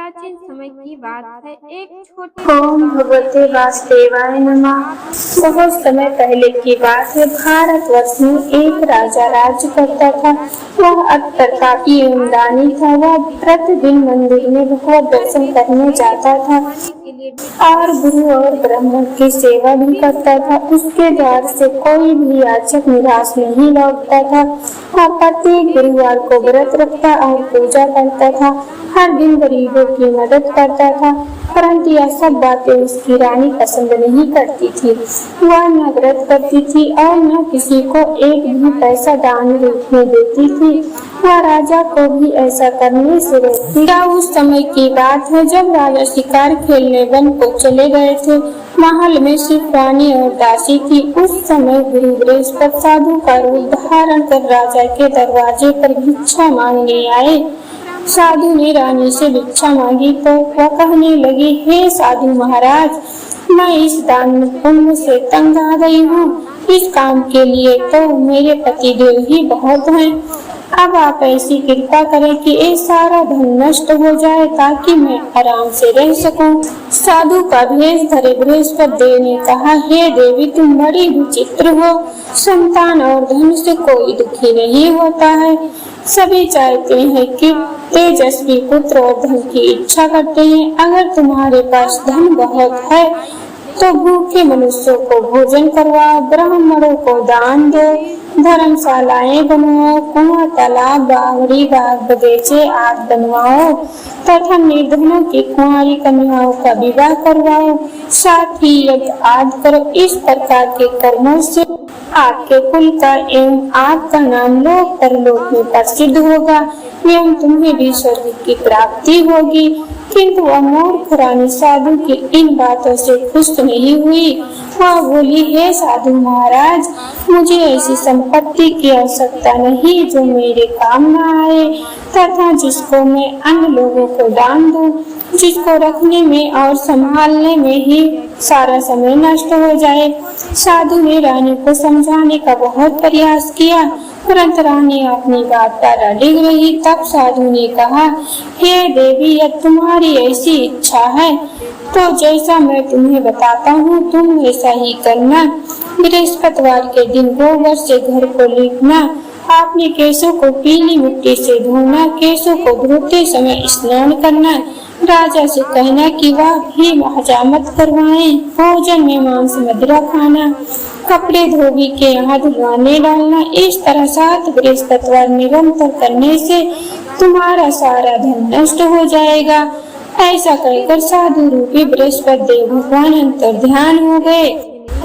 प्राचीन समय की बात है। एक छोटे ओम भगवते वासुदेवाय नमः। बहुत समय पहले की बात है। भारतवर्ष में एक राजा राज्य करता था। वह अट्टरपाटी एवं दानी था। वह प्रतिदिन मंदिर में भगवत दर्शन करने जाता था के लिए भी और गुरु और ब्राह्मण की सेवा भी करता था। उसके द्वार से कोई भी याचक निराश नहीं लौटता था। वह प्रत्येक गुरुवार को व्रत रखता और पूजा करता था। हर दिन गरीबों की मदद करता था, परंतु यह सब बातें उसकी रानी पसंद नहीं करती थी। वह न व्रत करती थी और न किसी को एक भी पैसा दान रूप में देती थी। वह राजा को भी ऐसा करने से रोकती। क्या उस समय की बात है जब राजा शिकार खेलने वन को चले गए थे। महल में सिर्फ रानी और दासी थी। उस समय गुरु बृहस्पति साधु का रूप धारण कर राजा के दरवाजे पर भिक्षा मांगने आए। साधु ने रानी से भिक्षा मांगी तो वह कहने लगी, हे साधु महाराज, मैं इस दान पुण्य से तंग आ गई हूँ। इस काम के लिए तो मेरे पति देव ही बहुत हैं। अब आप ऐसी कृपा करें कि ये सारा धन नष्ट हो जाए ताकि मैं आराम से रह सकूं। साधु का भेष धरे बृहस्पति देव ने कहा, हे देवी, तुम बड़ी विचित्र हो। संतान और धन से कोई दुखी नहीं होता है। सभी चाहते हैं कि तेजस्वी पुत्र और धन की इच्छा करते हैं। अगर तुम्हारे पास धन बहुत है तो भूखे मनुष्यों को भोजन करवाओ, ब्राह्मणों को दान दो, धर्मशालाएं बनवाओ, कुआं, तालाब, बावड़ी, बाग, बगीचे आदि बनवाओ तथा निर्धनों की कुंवारी कन्याओं का विवाह करवाओ, साथ ही यज्ञ आदि करो। इस प्रकार के कर्मों से आपके कुल का एवं आपका नाम लोक परलोक में प्रसिद्ध होगा एवं तुम्हें भी स्वर्ग की प्राप्ति होगी। किंतु वह मूर्ख रानी साधु की इन बातों से खुश नहीं हुई। वह बोली, हे साधु महाराज, मुझे ऐसी संपत्ति की आवश्यकता नहीं जो मेरे काम न आए तथा जिसको मैं अन्य लोगों को दान दूं, जिसको रखने में और संभालने में ही सारा समय नष्ट हो जाए। साधु ने रानी को समझाने का बहुत प्रयास किया, परंतु रानी अपनी बात पर अडिग रही। तब साधु ने कहा, हे देवी, यदि तुम्हारी ऐसी इच्छा है तो जैसा मैं तुम्हें बताता हूँ तुम वैसा ही करना। बृहस्पतिवार के दिन गोबर से घर को लीपना, अपने केशों को पीली मिट्टी से धोना, केशों को धोते समय स्नान करना, राजा से कहना कि वह भी हजामत करवाएं, भोजन में मांस मदिरा खाना, कपड़े धोबी के यहाँ धुलवाने डालना। इस तरह 7 बृहस्पतिवार निरंतर करने से तुम्हारा सारा धन नष्ट हो जाएगा। ऐसा कहकर साधु रूपी बृहस्पति देव भगवान अंतर ध्यान हो गए।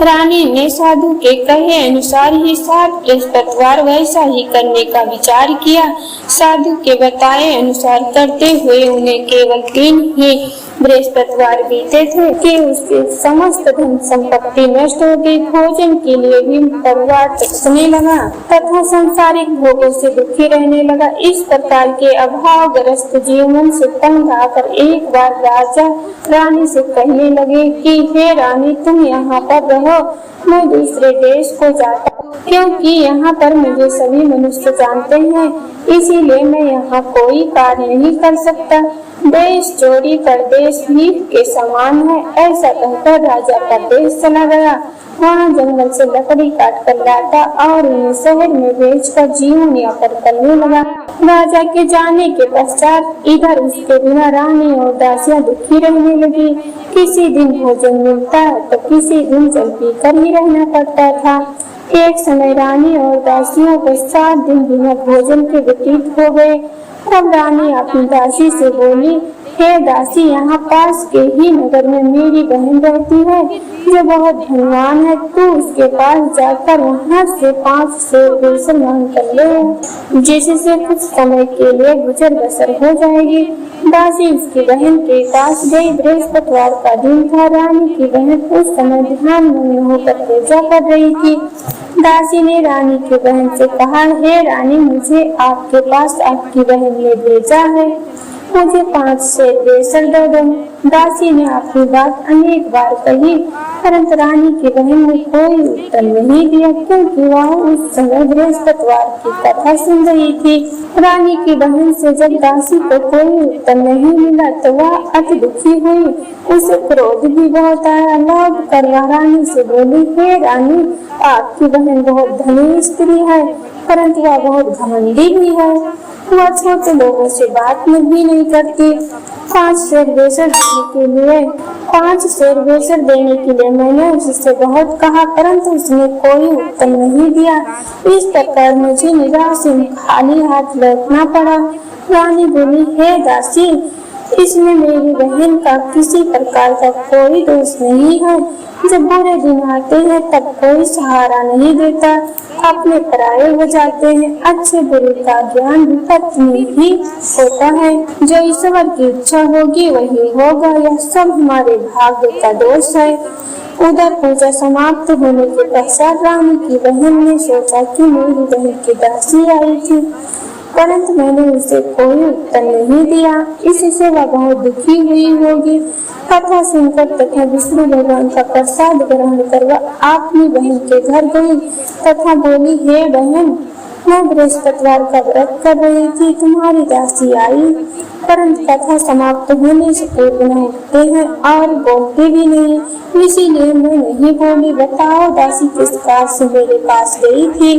रानी ने साधु के कहे अनुसार ही 7 बृहस्पतिवार वैसा ही करने का विचार किया। साधु के बताए अनुसार करते हुए उन्हें केवल 3 ही बृहस्पतिवार बीते थे कि उसकी समस्त धन संपत्ति नष्ट हो गई। भोजन के लिए भी परिवार तरसने लगा तथा सांसारिक भोगों से दुखी रहने लगा। इस प्रकार के अभावग्रस्त जीवन से तंग आकर एक बार राजा रानी से कहने लगे कि हे रानी, तुम यहाँ पर रहो, मैं दूसरे देश को जाता हूँ, क्योंकि यहाँ पर मुझे सभी मनुष्य जानते हैं, इसीलिए मैं यहाँ कोई कार्य नहीं कर सकता। देश चोरी परदेश भीख के समान है। ऐसा कहकर राजा परदेश चला गया। वहाँ जंगल से लकड़ी काट कर लाता और उन्हें शहर में बेचकर जीवन यापन करने लगा। राजा के जाने के पश्चात इधर उसके बिना रानी और दासियां दुखी रहने लगी। किसी दिन भोजन मिलता तो किसी दिन जल पीकर ही रहना पड़ता था। एक समय रानी और दासियों को 7 दिन बिना भोजन के व्यतीत हो गए। तब रानी अपनी दासी से बोली, हे दासी, यहाँ पास के ही नगर में मेरी बहन रहती है जो बहुत धनवान है। तू उसके पास जाकर वहाँ से 5 सेर रेशम मांग कर ले, जिससे कुछ समय के लिए गुजर बसर हो जाएगी। दासी उसकी बहन के पास गई। बृहस्पतिवार का दिन था। रानी की बहन उस समय ध्यान मग्न होकर पूजा कर रही थी। दासी ने रानी की बहन से कहा, हे रानी, मुझे आपके पास आपकी बहन ने भेजा है। मुझे 5 सेर बेसर दे दो। दासी ने अपनी बात अनेक बार कही, परंतु रानी की बहन ने कोई उत्तर नहीं दिया, क्योंकि वह उस समय बृहस्पतिवार की कथा सुन रही थी। रानी की बहन से जब दासी को कोई उत्तर नहीं मिला तो वह अति दुखी हुई। उसे क्रोध भी बहुत आया। लौट कर वह रानी से बोली, हे रानी, आपकी बहन बहुत धनी स्त्री है, परंतु वह बहुत घमंडी भी है। वह छोटे लोगों से बात भी नहीं करती। 5 सेर बेसर देने के लिए मैंने उससे बहुत कहा, परंतु उसने कोई उत्तर नहीं दिया। इस प्रकार मुझे निराश खाली हाथ लौटना पड़ा। रानी बोली, हे दासी, इसमें मेरी बहन का किसी प्रकार का कोई दोष नहीं है। जब बुरे दिन आते हैं तब कोई सहारा नहीं देता, अपने पराये हो जाते हैं। अच्छे बुरे का ज्ञान विपत्त में ही होता है। जो ईश्वर की इच्छा होगी वही होगा, यह सब हमारे भाग्य का दोष है। उधर पूजा समाप्त होने के पश्चात रानी की बहन ने सोचा कि मेरी बहन की दासी आई थी, परंतु मैंने उसे कोई उत्तर नहीं दिया, इससे वह बहुत दुखी हुई होगी। कथा सुनकर तथा विष्णु भगवान का प्रसाद ग्रहण कर वह अपनी बहन के घर गई तथा बोली, हे बहन, मैं बृहस्पतिवार का व्रत कर रही थी, तुम्हारी दासी आई, परंतु कथा समाप्त होने से पूर्व न उठते हैं और बोलते भी नहीं, इसीलिए मैं नहीं बोली। बताओ, दासी किस कारण से मेरे पास गई थी?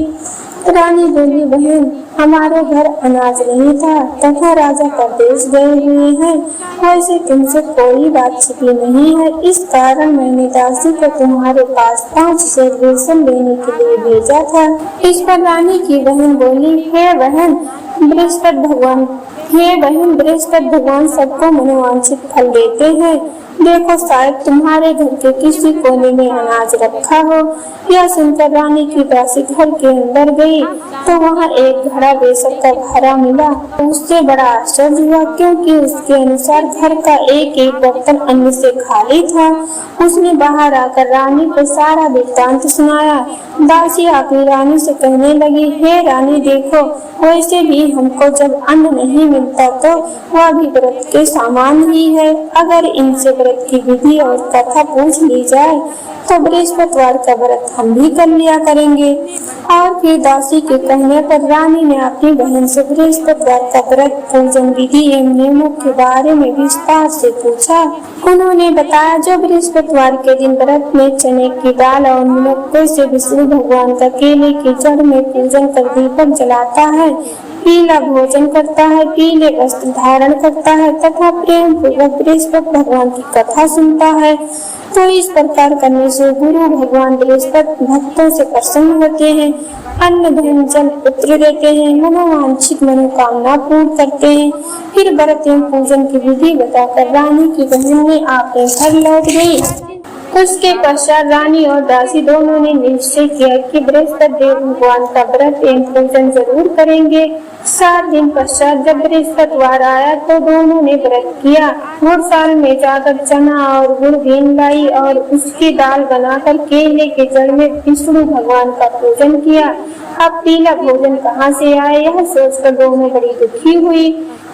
रानी बोली, बहन, हमारे घर अनाज नहीं था तथा राजा परदेश गए हुए हैं, वैसे तुमसे कोई बात छिपी नहीं है, इस कारण मैंने दासी को तुम्हारे पास 5 सेर बेसन लेने के लिए भेजा था। इस पर रानी की बहन बोली, हे बहन, बृहस्पति भगवान सबको मनोवांछित फल देते हैं। देखो, शायद तुम्हारे घर के किसी कोने में अनाज रखा हो। यह सुनकर रानी की दासी घर के अंदर गई तो वहाँ एक घड़ा बेसन का भरा मिला। उससे बड़ा आश्चर्य हुआ, क्योंकि उसके अनुसार घर का एक एक बर्तन अन्न से खाली था। उसने बाहर आकर रानी को सारा वृत्तांत सुनाया। दासी अपनी रानी से कहने लगी, हे रानी, देखो, वैसे भी हमको जब अन्न नहीं मिलता तो वह भी व्रत के सामान ही है। अगर इनसे व्रत की विधि और कथा पूछ ली जाए तो बृहस्पतिवार का व्रत हम भी कर लिया करेंगे। और फिर दासी के कहने पर रानी ने अपनी बहन से बृहस्पतिवार का व्रत, पूजन विधि एवं नियमों के बारे में विस्तार से पूछा। उन्होंने बताया, जो बृहस्पतिवार के दिन व्रत में चने की दाल और मिनक्के से विष्णु भगवान का केले की जड़ में पूजन कर दीपक जलाता है, पीला भोजन करता है, पीले वस्त्र धारण करता है तथा प्रेम पूर्वक बृहस्पति भगवान की कथा सुनता है, तो इस प्रकार करने से गुरु भगवान बृहस्पति भक्तों से प्रसन्न होते हैं, अन्न धन जल पुत्र देते हैं, मनोवांछित मनोकामना पूर्ण करते हैं। फिर व्रत एवं पूजन की विधि बताकर रानी की बहन ने अपने घर लौट गई। उसके पश्चात रानी और दासी दोनों ने निश्चय किया कि बृहस्पति देव भगवान का व्रत एवं पूजन जरूर करेंगे। 7 दिन पश्चात जब बृहस्पतिवार आया तो दोनों ने व्रत किया। गुड़साल में जाकर चना और गुड़ भीन लाई और उसकी दाल बनाकर केले के जड़ में विष्णु भगवान का पूजन किया। अब पीला भोजन कहाँ से आए, यह सोचकर दोनों बड़ी दुखी हुई,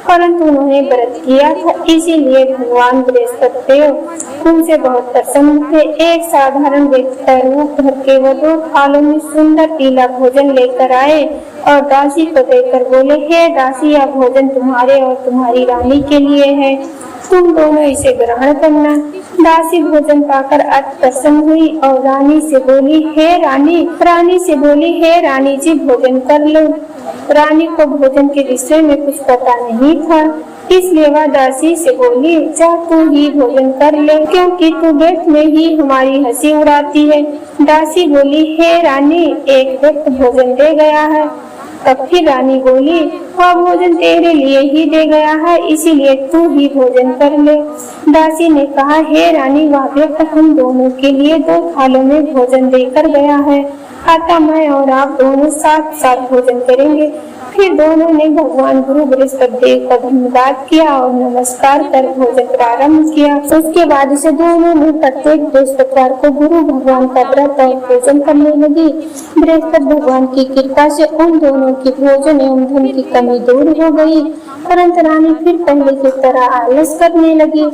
परंतु उन्होंने व्रत किया था, इसीलिए भगवान बृहस्पति देव उनसे बहुत प्रसन्न थे। एक साधारण व्यक्ति का रूप धर के वो 2 थालों में सुंदर पीला भोजन लेकर आए और दासी को देकर बोले, हे दासी, यह भोजन तुम्हारे और तुम्हारी रानी के लिए है, तुम दोनों इसे ग्रहण करना। दासी भोजन पाकर अति प्रसन्न हुई और रानी से बोली, हे रानी जी, भोजन कर लो। रानी को भोजन के विषय में कुछ पता नहीं था, इसलिए वह दासी से बोली, जा तू ही भोजन कर ले, क्योंकि तू व्यर्थ में ही हमारी हंसी उड़ाती है। दासी बोली, हे रानी, एक व्यक्ति भोजन दे गया है। तब फिर रानी बोली, वह भोजन तेरे लिए ही दे गया है, इसीलिए तू ही भोजन कर ले। दासी ने कहा, हे रानी, वह व्यक्ति हम दोनों के लिए 2 थालों में भोजन देकर गया है, अतः मैं और आप दोनों साथ साथ भोजन करेंगे। फिर दोनों ने भगवान गुरु बृहस्पति देव का धन्यवाद किया और नमस्कार कर भोजन प्रारंभ किया। उसके बाद से दोनों ने प्रत्येक बृहस्पतिवार को गुरु भगवान का व्रत और भोजन करने लगी। बृहस्पति भगवान की कृपा से उन दोनों की भोजन एवं धन की कमी दूर हो गई, परंतु रानी फिर पहले की तरह आलस करने लगी।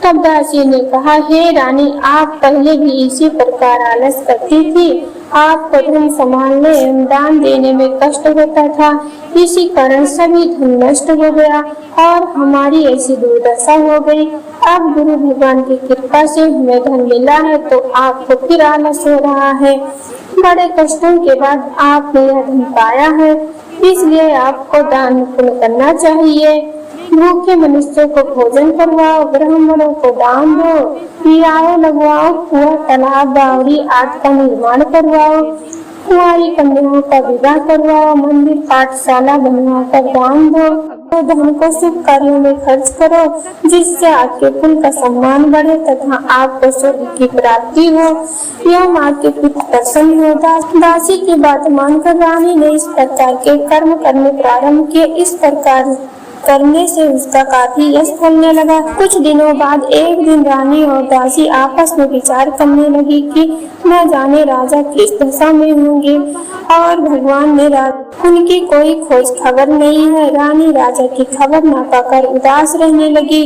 तब दासी ने कहा, हे रानी, आप पहले भी इसी प्रकार आलस करती थी। आपको धन संभालने एवं दान देने में कष्ट होता था, इसी कारण सभी धन नष्ट हो गया और हमारी ऐसी दुर्दशा हो गई। अब गुरु भगवान की कृपा से हमें धन मिला है तो आपको फिर आलस हो रहा है। बड़े कष्टों के बाद आपने यह धन पाया है, इसलिए आपको दान पुण्य करना चाहिए। भूखे मनुष्यों को भोजन करवाओ, ब्राह्मणों को दान दो, पियाओ, लगवाओ, कुआं, तालाब, बावड़ी आदि का निर्माण करवाओ, कुंवारी कन्याओं का विवाह करवाओ, मंदिर पाठशाला बनवाकर दान दो। तो धन को शुभ कार्यों में खर्च करो, जिससे आपके कुल का सम्मान बढ़े तथा आपको स्वर्ग की प्राप्ति हो एवं आपके पिता प्रसन्न हो। दासी की बात मानकर रानी ने इस प्रकार के कर्म करने प्रारंभ किए। इस प्रकार करने से उसका काफी यश फलने लगा। कुछ दिनों बाद एक दिन रानी और दासी आपस में विचार करने लगी कि न जाने राजा किस दशा में होंगे और भगवान ने उनकी कोई खोज खबर नहीं है। रानी राजा की खबर न पाकर उदास रहने लगी।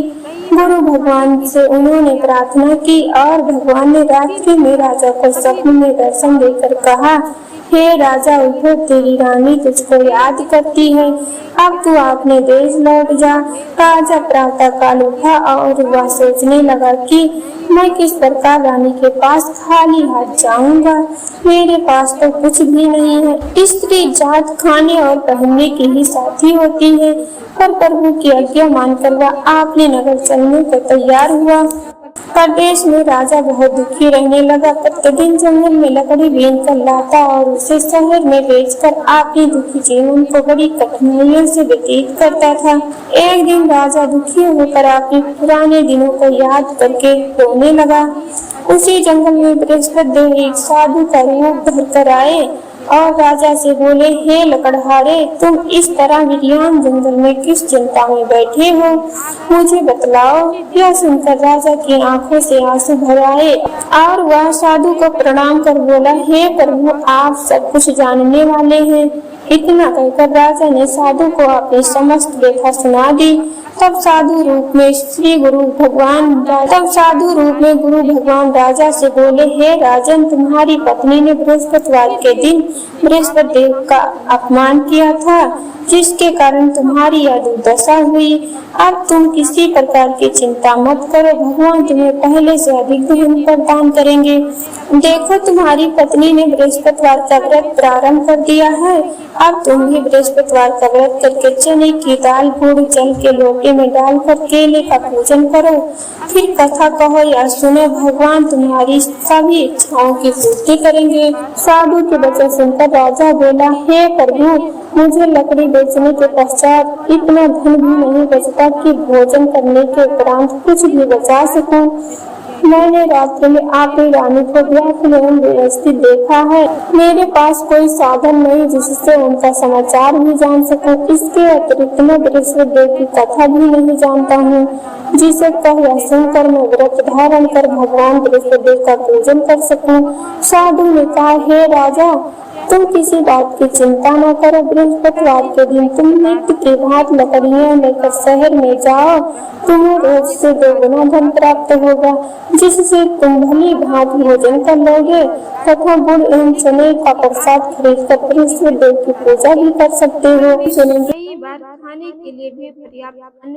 गुरु भगवान से उन्होंने प्रार्थना की और भगवान ने रात्रि में राजा को स्वप्न में दर्शन देकर कहा, हे राजा, उठो, तेरी रानी तुझको याद करती है, अब तू अपने देश लौट जा। राजा प्रातः काल उठा और वह सोचने लगा कि मैं किस प्रकार रानी के पास खाली हाथ जाऊंगा, मेरे पास तो कुछ भी नहीं है। स्त्री जात खाने और पहनने की ही साथी होती है, पर प्रभु की आज्ञा मानकर वह अपने नगर चलने को तैयार हुआ। प्रदेश में राजा बहुत दुखी रहने लगा। प्रतिदिन जंगल में लकड़ी बीन कर लाता और उसे शहर में बेचकर अपने दुखी जीवन को बड़ी कठिनाइयों से व्यतीत करता था। एक दिन राजा दुखी होकर अपने पुराने दिनों को याद करके रोने लगा। उसी जंगल में बृहस्पति देव एक साधु का रूप धर कर आए और राजा से बोले, हे लकड़हारे, तुम इस तरह विज्ञान जंगल में किस चिंता में बैठे हो, मुझे बतलाओ। यह सुनकर राजा की आंखों से आंसू भर आए और वह साधु को प्रणाम कर बोला, हे प्रभु, आप सब कुछ जानने वाले हैं। इतना कहकर राजा ने साधु को अपनी समस्त व्यथा सुना दी। तब साधु रूप में गुरु भगवान राजा से बोले, हे राजन, तुम्हारी पत्नी ने बृहस्पतिवार के दिन बृहस्पति देव का अपमान किया था, जिसके कारण तुम्हारी यह दुर्दशा हुई। अब तुम किसी प्रकार की चिंता मत करो, भगवान तुम्हें पहले से अधिक धन प्रदान करेंगे। देखो, तुम्हारी पत्नी ने बृहस्पतिवार का व्रत प्रारंभ कर दिया है। अब तुम भी बृहस्पतिवार का व्रत करके चने की दाल गुड़ जल के लोटे में डालकर केले का पूजन करो, फिर कथा कहो या सुनो, भगवान तुम्हारी सभी इच्छाओं की पूर्ति करेंगे। साधु के वचन सुनकर राजा बोला, हे प्रभु, मुझे लकड़ी बेचने के पश्चात इतना धन भी नहीं बचता कि भोजन करने के उपरांत कुछ भी बचा सकूं। मैंने रात्रि में आपकी रानी को व्याकुल एवं व्यवस्थित देखा है। मेरे पास कोई साधन नहीं जिससे उनका समाचार भी जान सकूं। इसके अतिरिक्त मैं बृहस्पति देव की कथा भी नहीं जानता हूँ, जिसे कह या सुनकर मैं व्रत धारण कर भगवान बृहस्पति देव का पूजन कर सकूं। साधु ने कहा, हे राजा, तुम किसी बात की चिंता न करो। बृहस्पतिवार के दिन तुम नित्य की भांति लकड़ियां लेकर शहर में जाओ, तुम्हें रोज से 2 गुना धन प्राप्त होगा, जिससे तुम भली भांति भोजन कर लोगे तथा गुड़ एवं चने का प्रसाद खरीद कर बृहस्पति देव की पूजा भी कर सकते हो। कई बार खाने के लिए भी पर्याप्त